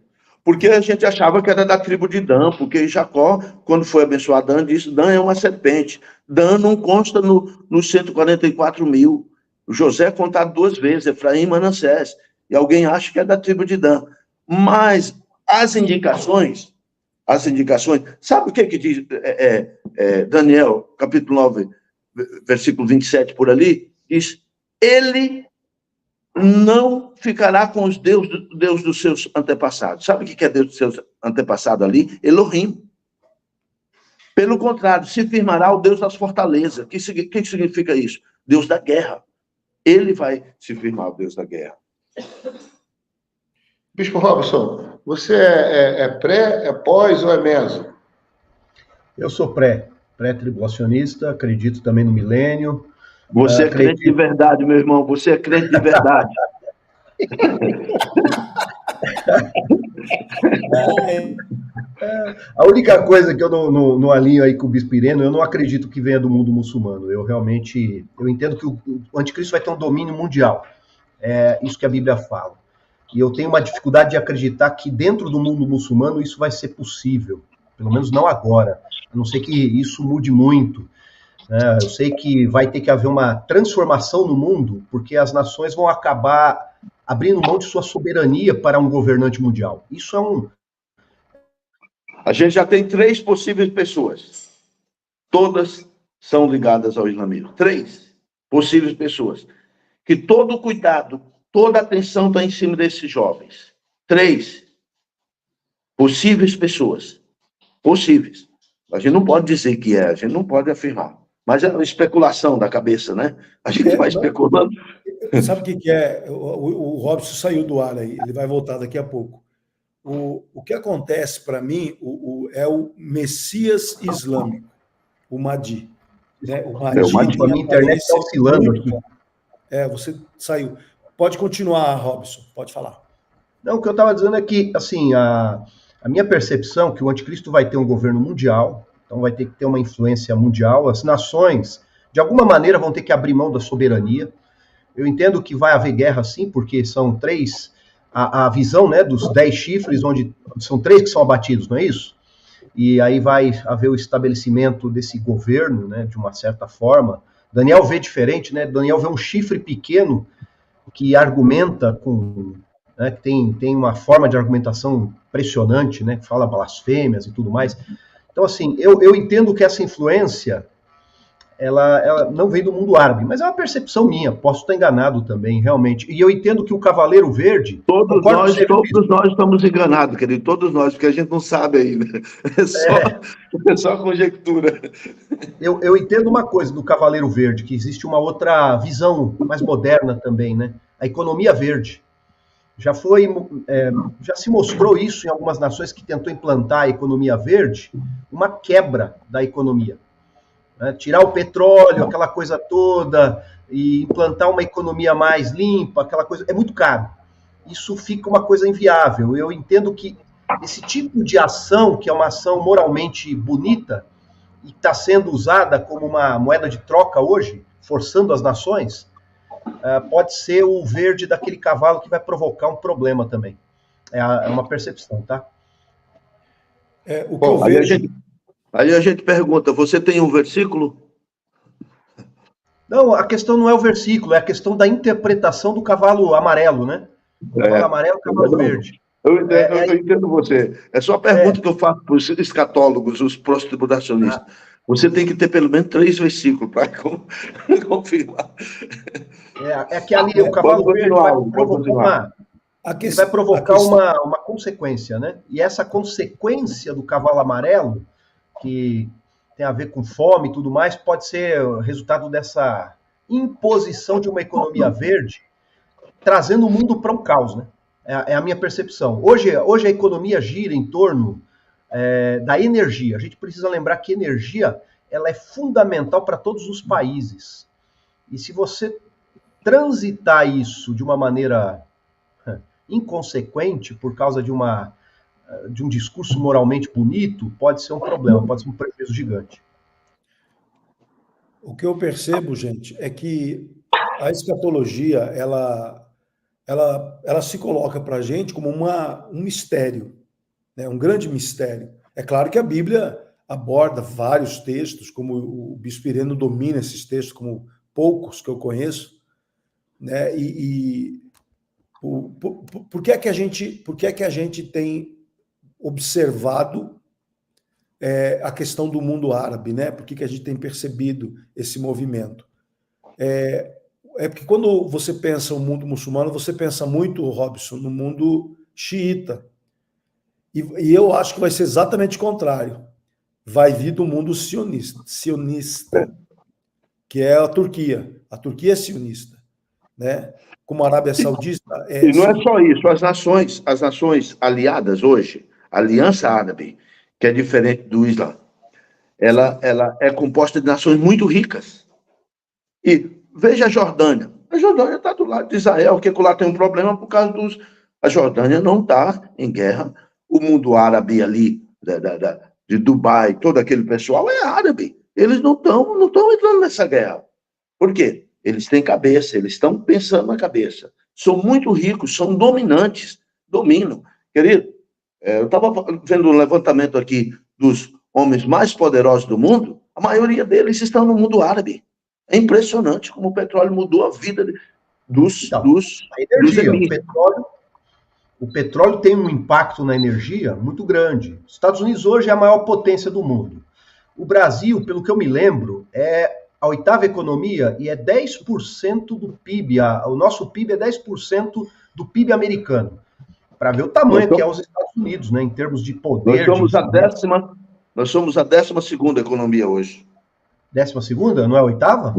Porque a gente achava que era da tribo de Dan, porque Jacó, quando foi abençoar Dan, disse, Dan é uma serpente. Dan não consta nos 144 mil. O José é contado 2 vezes, Efraim e Manassés. E alguém acha que é da tribo de Dan. Mas as indicações, sabe o que diz Daniel, capítulo 9, versículo 27, por ali? Diz, ele não ficará com os Deus dos seus antepassados. Sabe o que é Deus dos seus antepassados ali? Elohim. Pelo contrário, se firmará o Deus das fortalezas. O que significa isso? Deus da guerra. Ele vai se firmar o Deus da guerra. Bispo Robson, você é pré, é pós ou é meso? Eu sou pré-tribulacionista, acredito também no milênio. Você é crente de verdade, meu irmão. Você é crente de verdade. A única coisa que eu não alinho aí com o Bispo Ireno, eu não acredito que venha do mundo muçulmano. Eu entendo que o anticristo vai ter um domínio mundial. É isso que a Bíblia fala. E eu tenho uma dificuldade de acreditar que dentro do mundo muçulmano isso vai ser possível. Pelo menos não agora. A não ser que isso mude muito. Eu sei que vai ter que haver uma transformação no mundo, porque as nações vão acabar abrindo mão de sua soberania para um governante mundial. Isso é A gente já tem 3 possíveis pessoas. Todas são ligadas ao islamismo. 3 possíveis pessoas. Que todo cuidado, toda atenção está em cima desses jovens. 3 possíveis pessoas. Possíveis. A gente não pode dizer que a gente não pode afirmar. Mas é uma especulação da cabeça, né? A gente vai especulando. Sabe o que é? O Robson saiu do ar aí, ele vai voltar daqui a pouco. O que acontece para mim é o Messias Islâmico, o Mahdi. Né? O Mahdi a minha internet está oscilando aqui. Você saiu. Pode continuar, Robson, pode falar. Não, o que eu estava dizendo é que, assim, a minha percepção é que o anticristo vai ter um governo mundial, então vai ter que ter uma influência mundial, as nações, de alguma maneira, vão ter que abrir mão da soberania. Eu entendo que vai haver guerra, sim, porque são 3, a visão, né, dos 10 chifres, onde são 3 que são abatidos, não é isso? E aí vai haver o estabelecimento desse governo, né, de uma certa forma. Daniel vê diferente, né? Daniel vê um chifre pequeno que argumenta com... Né, que tem uma forma de argumentação impressionante, né, que fala blasfêmias e tudo mais. Então, assim, eu entendo que essa influência, ela não vem do mundo árabe, mas é uma percepção minha, posso estar enganado também, realmente. E eu entendo que o Cavaleiro Verde... Todos nós estamos enganados, querido, todos nós, porque a gente não sabe ainda. É só conjectura. Eu entendo uma coisa do Cavaleiro Verde, que existe uma outra visão mais moderna também, né? A economia verde. Já se mostrou isso em algumas nações que tentou implantar a economia verde, uma quebra da economia. Né? Tirar o petróleo, aquela coisa toda, e implantar uma economia mais limpa, aquela coisa, é muito caro. Isso fica uma coisa inviável. Eu entendo que esse tipo de ação, que é uma ação moralmente bonita, e está sendo usada como uma moeda de troca hoje, forçando as nações, pode ser o verde daquele cavalo que vai provocar um problema também. É uma percepção, tá? O que eu vejo... Aí a gente pergunta, você tem um versículo? Não, a questão não é o versículo, é a questão da interpretação do cavalo amarelo, né? O cavalo amarelo, o cavalo verde. Eu entendo você. É só a pergunta que eu faço para os escatólogos, os pós-tribulacionistas. Você tem que ter pelo menos 3 versículos para confirmar. É que ali o cavalo verde vai provocar uma consequência, né? E essa consequência do cavalo amarelo, que tem a ver com fome e tudo mais, pode ser resultado dessa imposição de uma economia verde, trazendo o mundo para um caos, né? É a minha percepção. Hoje a economia gira em torno da energia. A gente precisa lembrar que energia ela é fundamental para todos os países. E se você transitar isso de uma maneira inconsequente, por causa de um discurso moralmente bonito, pode ser um problema, pode ser um prejuízo gigante. O que eu percebo, gente, é que a escatologia, ela se coloca para a gente como um mistério, né? Um grande mistério. É claro que a Bíblia aborda vários textos, como o Bispo Ireno domina esses textos, como poucos que eu conheço, né? Por que é que a gente tem observado a questão do mundo árabe, né? Por que a gente tem percebido esse movimento? Porque quando você pensa o mundo muçulmano, você pensa muito, Robson, no mundo xiita. E eu acho que vai ser exatamente o contrário. Vai vir do mundo sionista, que é a Turquia. A Turquia é sionista, né? Como a Arábia Saudita E não é só isso, as nações aliadas hoje, a Aliança Árabe, que é diferente do Islã, ela é composta de nações muito ricas. E veja a Jordânia. A Jordânia está do lado de Israel, que lá tem um problema por causa dos... A Jordânia não está em guerra. O mundo árabe ali, de Dubai, todo aquele pessoal é árabe. Eles não estão entrando nessa guerra. Por quê? Eles têm cabeça, eles estão pensando na cabeça. São muito ricos, são dominantes, dominam. Querido, eu estava vendo um levantamento aqui dos homens mais poderosos do mundo, a maioria deles estão no mundo árabe. É impressionante como o petróleo mudou a vida dos energia. O petróleo tem um impacto na energia muito grande. Os Estados Unidos hoje é a maior potência do mundo. O Brasil, pelo que eu me lembro, é a 8ª economia e é 10% do PIB. O nosso PIB é 10% do PIB americano. Para ver o tamanho que é os Estados Unidos, né, em termos de poder. Nós somos a 12ª economia hoje. 12ª? Não é a 8ª?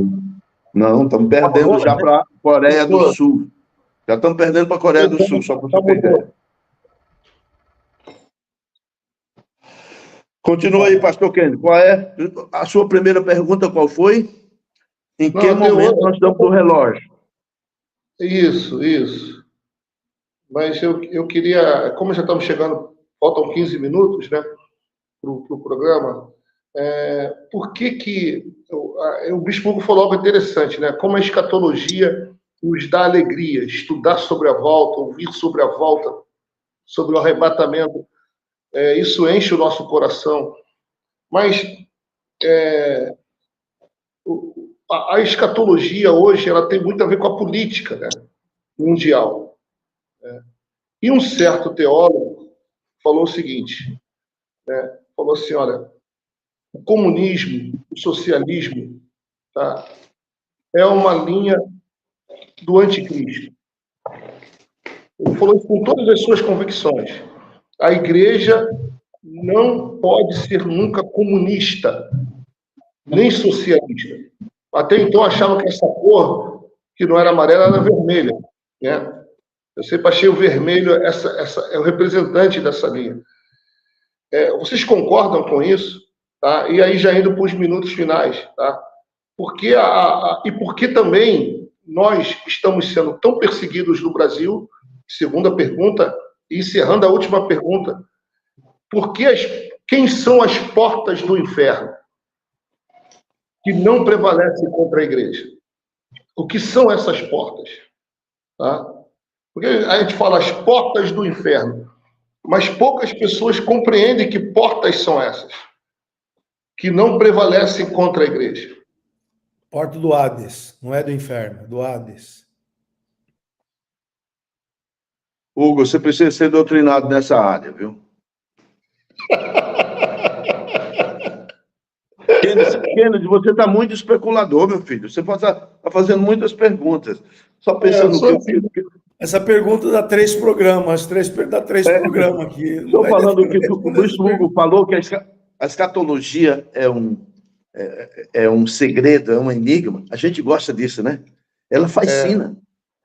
Não, estamos perdendo já para a Coreia do Sul. Já estamos perdendo para a Coreia do Sul, só para você ter ideia. Continua aí, pastor Kenny. Qual é a sua primeira pergunta? Qual foi? Em que momento nós estamos no relógio? Isso. Mas eu queria, como já estamos chegando, faltam 15 minutos, né, para o programa, por que o Bispo Hugo falou algo interessante, né? Como a escatologia nos dá alegria, estudar sobre a volta, ouvir sobre a volta, sobre o arrebatamento, isso enche o nosso coração. Mas a escatologia hoje ela tem muito a ver com a política, né, mundial. E um certo teólogo falou o seguinte, né, falou assim, olha, o comunismo, o socialismo, tá, é uma linha do anticristo. Ele falou isso com todas as suas convicções. A igreja não pode ser nunca comunista, nem socialista. Até então achavam que essa cor, que não era amarela, era vermelha, né? Eu sempre achei o vermelho essa é o representante dessa linha. Vocês concordam com isso? Tá? E aí já indo para os minutos finais, tá? E por que também nós estamos sendo tão perseguidos no Brasil? Segunda pergunta, e encerrando a última pergunta. Quem são as portas do inferno que não prevalecem contra a igreja? O que são essas portas? Tá? Porque a gente fala as portas do inferno, mas poucas pessoas compreendem que portas são essas que não prevalecem contra a igreja. Porta do Hades, não é do inferno, é do Hades. Hugo, você precisa ser doutrinado nessa área, viu? Kennedy, você está muito especulador, meu filho. Você está fazendo muitas perguntas. Só pensando Essa pergunta dá 3 programas, dá 3 programas aqui. Estou falando que o Luiz Hugo falou que a escatologia é um segredo, é um enigma. A gente gosta disso, né? Ela fascina.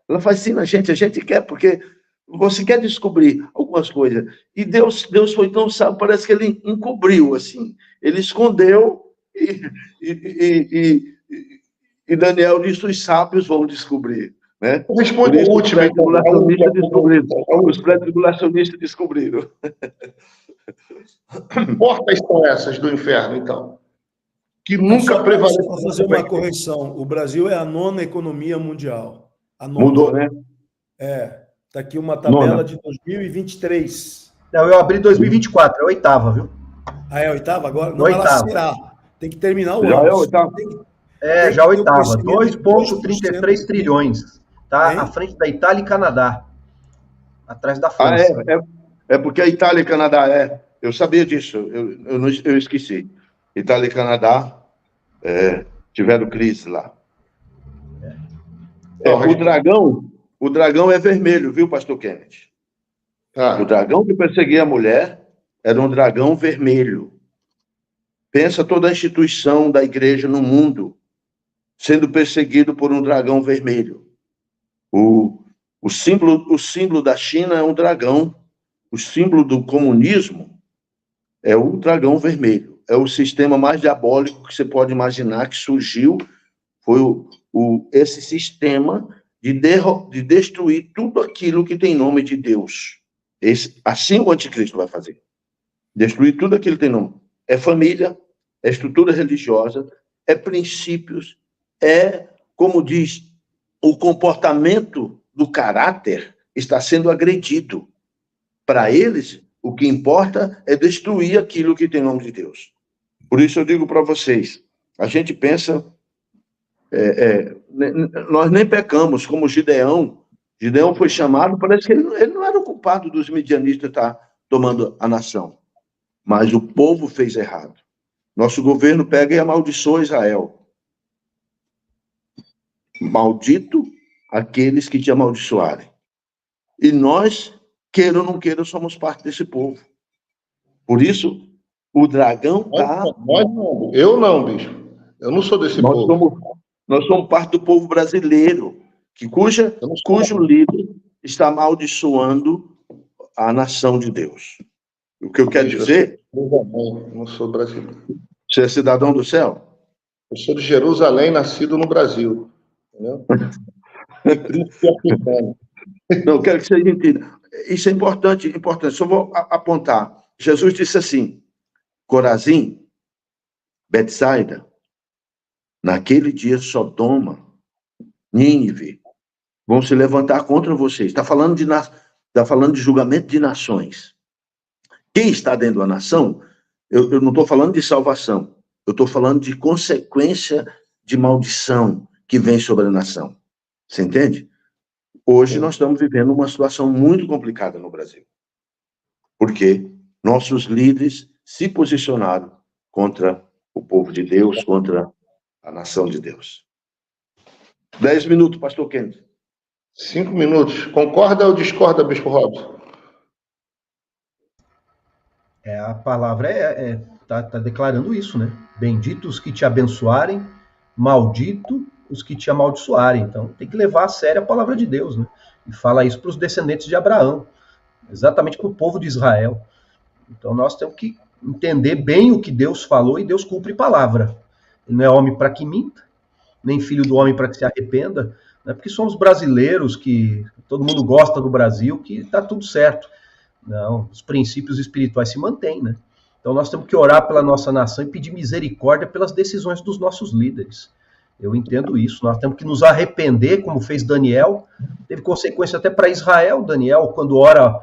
Ela fascina a gente quer, porque você quer descobrir algumas coisas. E Deus foi tão sábio, parece que ele encobriu, assim. Ele escondeu e Daniel disse, os sábios vão descobrir. Né? Responde o último. Os pré-tribulacionistas descobriram. Que portas são essas do inferno, então? Que nunca prevalecem. Vou fazer uma correção. O Brasil é a 9ª economia mundial. Mudou, né? Está aqui uma tabela de 2023. Não, eu abri 2024, é a 8ª, viu? É a 8ª agora? Não, 8ª. ela será. Tem que terminar o já ano. É a 8ª. Já a 8ª. 2,33 trilhões. Tá à frente da Itália e Canadá. Atrás da França. É porque a Itália e Canadá Eu sabia disso, eu esqueci. Itália e Canadá tiveram crise lá. O dragão é vermelho, viu, pastor Kennedy? O dragão que perseguia a mulher era um dragão vermelho. Pensa toda a instituição da igreja no mundo sendo perseguido por um dragão vermelho. O símbolo da China é um dragão. O símbolo do comunismo é o dragão vermelho. É o sistema mais diabólico que você pode imaginar que surgiu. Foi esse sistema de destruir tudo aquilo que tem nome de Deus. Assim o anticristo vai fazer. Destruir tudo aquilo que tem nome. É família, é estrutura religiosa, é princípios, como diz, o comportamento do caráter está sendo agredido. Para eles, o que importa é destruir aquilo que tem nome de Deus. Por isso eu digo para vocês, a gente pensa, nós nem pecamos, como Gideão. Gideão foi chamado, parece que ele não era o culpado dos midianitas estar tomando a nação. Mas o povo fez errado. Nosso governo pega e amaldiçoa Israel. Maldito aqueles que te amaldiçoarem. E nós, queira ou não queira, somos parte desse povo. Por isso, o dragão está... Eu não, bicho. Eu não sou desse povo. Nós somos parte do povo brasileiro, cujo líder está amaldiçoando a nação de Deus. O que eu quero dizer... Eu não sou brasileiro. Você é cidadão do céu? Eu sou de Jerusalém, nascido no Brasil. Entendeu? príncipe africano. Não, quero que vocês entendam. Isso é importante. Só vou apontar. Jesus disse assim, Corazim, Betsaida, naquele dia Sodoma, Nínive, vão se levantar contra vocês. Está falando de julgamento de nações. Quem está dentro da nação, eu não estou falando de salvação, eu estou falando de consequência de maldição que vem sobre a nação. Você entende? Hoje nós estamos vivendo uma situação muito complicada no Brasil. Porque nossos líderes se posicionaram contra o povo de Deus, contra a nação de Deus. 10 minutos, pastor Kennedy. 5 minutos. Concorda ou discorda, Bispo Robson? A palavra tá declarando isso, né? Benditos que te abençoarem, maldito os que te amaldiçoarem. Então, tem que levar a sério a palavra de Deus, né? E fala isso para os descendentes de Abraão, exatamente para o povo de Israel. Então, nós temos que entender bem o que Deus falou e Deus cumpre palavra. Ele não é homem para que minta, nem filho do homem para que se arrependa, não é porque somos brasileiros, que todo mundo gosta do Brasil, que está tudo certo. Não, os princípios espirituais se mantêm, né? Então nós temos que orar pela nossa nação e pedir misericórdia pelas decisões dos nossos líderes. Eu entendo isso. Nós temos que nos arrepender, como fez Daniel. Teve consequência até para Israel. Daniel, quando ora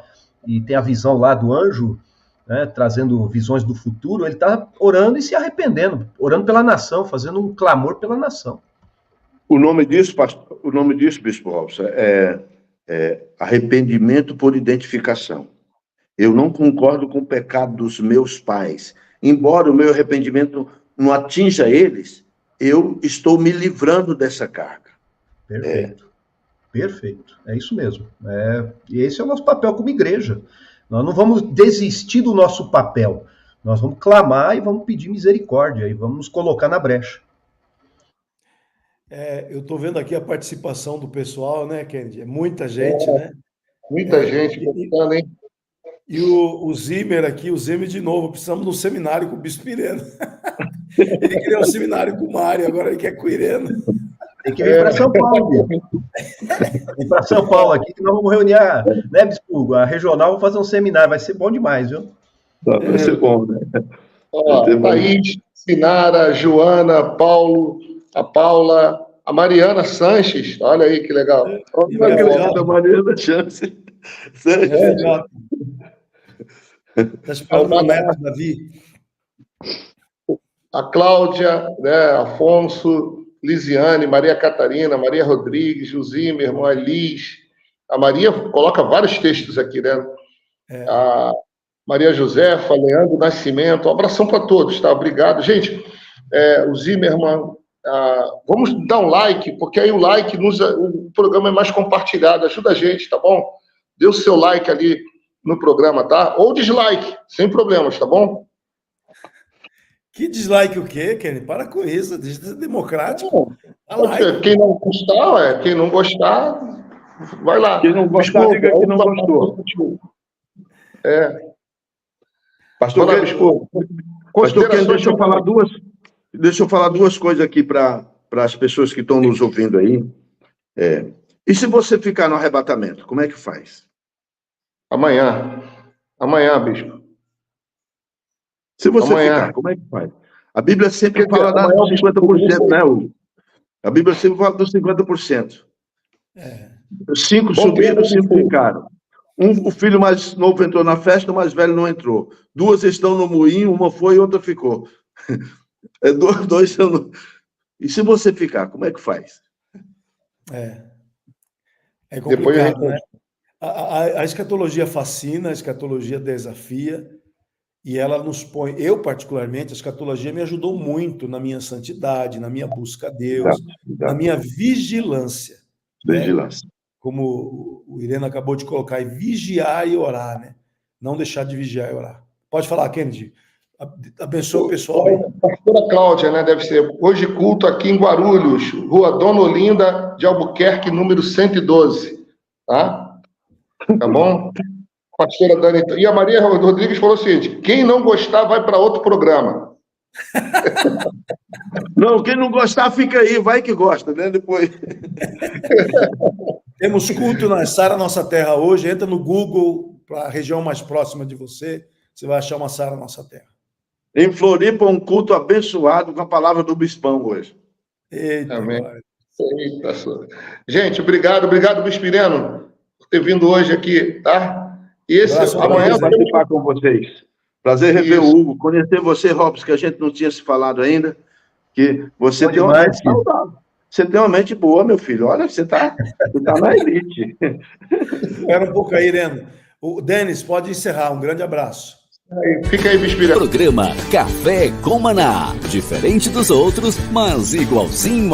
e tem a visão lá do anjo, né, trazendo visões do futuro, ele está orando e se arrependendo, orando pela nação, fazendo um clamor pela nação. O nome disso, Bispo Robson, é arrependimento por identificação. Eu não concordo com o pecado dos meus pais. Embora o meu arrependimento não atinja eles, eu estou me livrando dessa carga. Perfeito. Perfeito. É isso mesmo. E esse é o nosso papel como igreja. Nós não vamos desistir do nosso papel. Nós vamos clamar e vamos pedir misericórdia e vamos nos colocar na brecha. Eu estou vendo aqui a participação do pessoal, né, Kennedy? É muita gente, né? Muita gente gostando, hein? E o Zimmer aqui, o Zimmer de novo, precisamos de um seminário com o Bispo Ireno. Ele queria um seminário com o Mário, agora ele quer com o Ireno. Tem que vir para São Paulo. Vem para São Paulo aqui, que nós vamos reunir né, Bispo? A regional, vamos fazer um seminário, vai ser bom demais, viu? Vai ser bom, né? Thaís, Sinara, Joana, Paulo, a Paula, a Mariana Sanches, olha aí que legal. A Mariana Sanches. Está esperando o neto, Davi. A Cláudia, né, Afonso, Lisiane, Maria Catarina, Maria Rodrigues, Josimir, irmã Elis. A Maria coloca vários textos aqui, né? A Maria Josefa, Leandro Nascimento. Um abração para todos, tá? Obrigado. Gente, o Zimmermann, vamos dar um like, porque aí o like, o programa é mais compartilhado. Ajuda a gente, tá bom? Dê o seu like ali no programa, tá? Ou dislike, sem problemas, tá bom? Que dislike o quê, Kenny? Para com isso, deixa de ser democrático. Quem não gostar, quem não gostar, vai lá. Quem não gostar, diga que não gostou. Pastor, deixa eu falar duas coisas aqui para as pessoas que estão nos ouvindo aí. E se você ficar no arrebatamento, como é que faz? Amanhã, bispo. Se você ficar, como é que faz? A Bíblia sempre fala dos 50%, né, Hugo? A Bíblia sempre fala dos 50%. 5 subiram, 5 ficaram. O filho mais novo entrou na festa, o mais velho não entrou. 2 estão no moinho, uma foi e outra ficou. 2 estão no... E se você ficar, como é que faz? É complicado, né? A escatologia fascina, a escatologia desafia, e ela nos põe... Eu, particularmente, a escatologia me ajudou muito na minha santidade, na minha busca a Deus, na minha vigilância. Vigilância. Né? Como o Irene acabou de colocar, vigiar e orar, né? Não deixar de vigiar e orar. Pode falar, Kennedy. Abençoa o pessoal aí. Pastora Cláudia, né? Deve ser. Hoje culto aqui em Guarulhos, Rua Dona Olinda de Albuquerque, número 112. Tá? Tá bom? Pastora Dani. E a Maria Rodrigues falou o seguinte: quem não gostar vai para outro programa. Não, quem não gostar, fica aí, vai que gosta, né? Depois. Temos culto na Sara Nossa Terra hoje. Entra no Google, para a região mais próxima de você, você vai achar uma Sara Nossa Terra. Em Floripa, um culto abençoado com a palavra do Bispão hoje. Eita, Amém. glória. Eita, gente, obrigado, Bispo Ireno, por ter vindo hoje aqui, tá? E amanhã vai participar com vocês. Prazer rever o Hugo, conhecer você, Robson, que a gente não tinha se falado ainda, que você tem uma mente saudável. Você tem uma mente boa, meu filho. Olha, você tá na elite. Espera um pouco aí, Irene. O Denis, pode encerrar. Um grande abraço. Fica aí, Bispo Ireno. Programa Café com Maná. Diferente dos outros, mas igualzinho